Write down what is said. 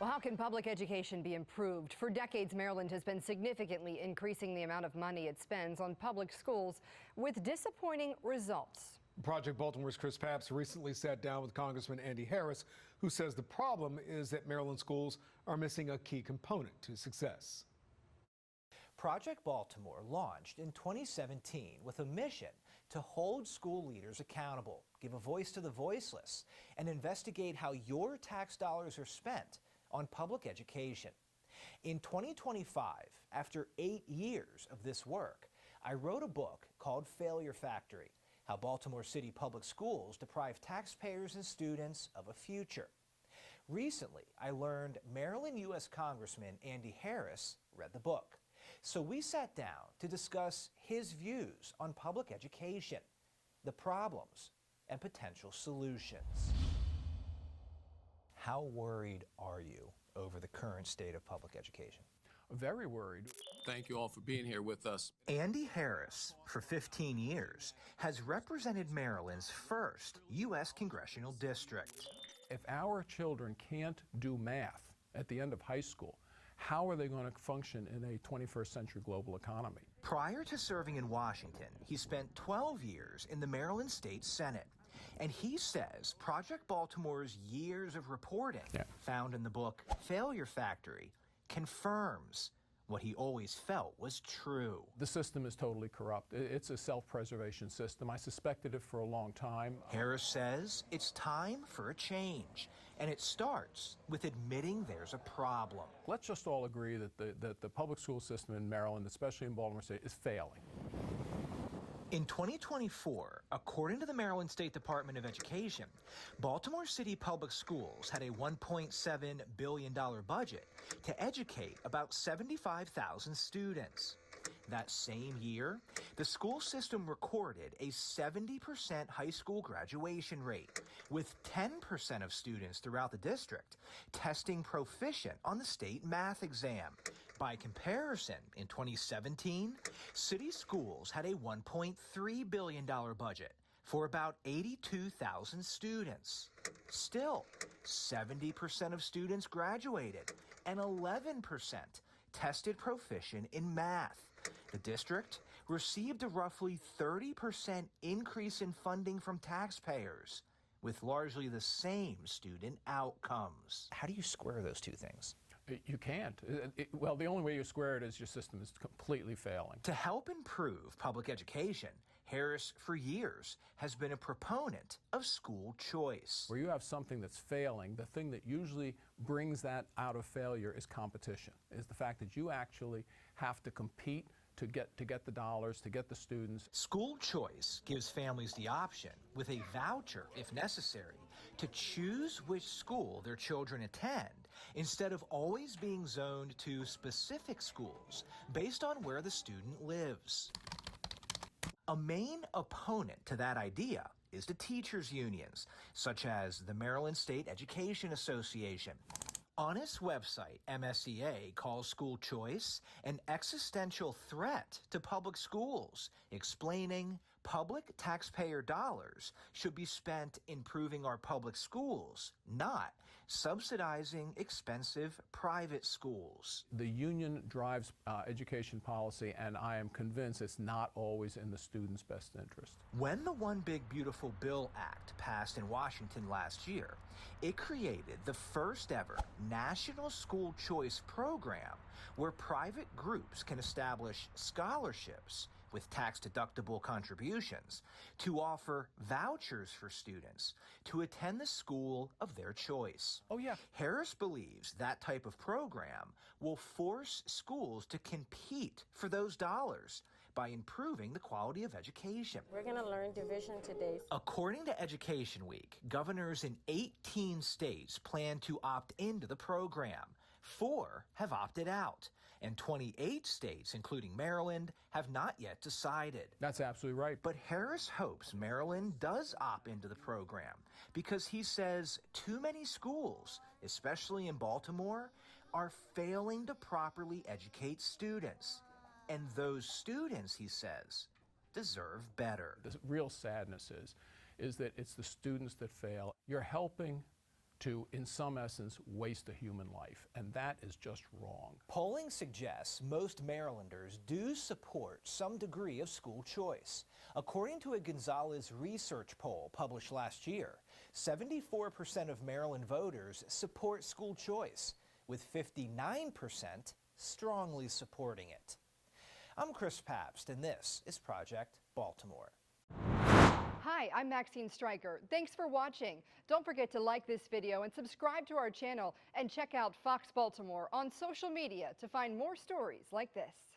Well, how can public education be improved? For decades, Maryland has been significantly increasing the amount of money it spends on public schools with disappointing results. Project Baltimore's Chris Papps recently sat down with Congressman Andy Harris, who says the problem is that Maryland schools are missing a key component to success. Project Baltimore launched in 2017 with a mission to hold school leaders accountable, give a voice to the voiceless, and investigate how your tax dollars are spent on public education. In 2025, after 8 years of this work, I wrote a book called Failure Factory: How Baltimore City Public Schools Deprive Taxpayers and Students of a Future. Recently, I learned Maryland U.S. Congressman Andy Harris read the book. So we sat down to discuss his views on public education, the problems, and potential solutions. How worried are you over the current state of public education? Very worried. Thank you all for being here with us. Andy Harris, for 15 years, has represented Maryland's first U.S. congressional district. If our children can't do math at the end of high school, how are they going to function in a 21st century global economy? Prior to serving in Washington, he spent 12 years in the Maryland State Senate. And he says Project Baltimore's years of reporting, found in the book Failure Factory, confirms what he always felt was true. The system is totally corrupt. It's a self-preservation system. I suspected it for a long time. Harris says it's time for a change, and it starts with admitting there's a problem. Let's just all agree that the public school system in Maryland, especially in Baltimore City, is failing. In 2024, according to the Maryland State Department of Education, Baltimore City Public Schools had a $1.7 billion budget to educate about 75,000 students. That same year, the school system recorded a 70% high school graduation rate, with 10% of students throughout the district testing proficient on the state math exam. By comparison, in 2017, city schools had a $1.3 billion budget for about 82,000 students. Still, 70% of students graduated and 11% tested proficient in math. The district received a roughly 30% increase in funding from taxpayers, with largely the same student outcomes. How do you square those two things? You can't. Well, the only way you square it is your system is completely failing. To help improve public education, Harris, for years, has been a proponent of school choice. Where you have something that's failing, the thing that usually brings that out of failure is competition, is the fact that you actually have to compete to get the dollars, to get the students. School choice gives families the option, with a voucher if necessary, to choose which school their children attend, instead of always being zoned to specific schools based on where the student lives. A main opponent to that idea is the teachers' unions, such as the Maryland State Education Association. On its website, MSEA calls school choice an existential threat to public schools, explaining public taxpayer dollars should be spent improving our public schools, not subsidizing expensive private schools. The union drives education policy, and I am convinced it's not always in the student's best interest. When the One Big Beautiful Bill Act passed in Washington last year, it created the first ever national school choice program where private groups can establish scholarships with tax-deductible contributions to offer vouchers for students to attend the school of their choice. Oh, yeah. Harris believes that type of program will force schools to compete for those dollars by improving the quality of education. We're going to learn division today. According to Education Week, governors in 18 states plan to opt into the program. 4 have opted out, and 28 states, including Maryland, have not yet decided. That's absolutely right. But Harris hopes Maryland does opt into the program because he says too many schools, especially in Baltimore, are failing to properly educate students. And those students, he says, deserve better. The real sadness is that it's the students that fail. You're helping to, in some essence, waste a human life. And that is just wrong. Polling suggests most Marylanders do support some degree of school choice. According to a Gonzalez research poll published last year, 74% of Maryland voters support school choice, with 59% strongly supporting it. I'm Chris Pabst, and this is Project Baltimore. Hi, I'm Maxine Stryker. Thanks for watching. Don't forget to like this video and subscribe to our channel, and check out Fox Baltimore on social media to find more stories like this.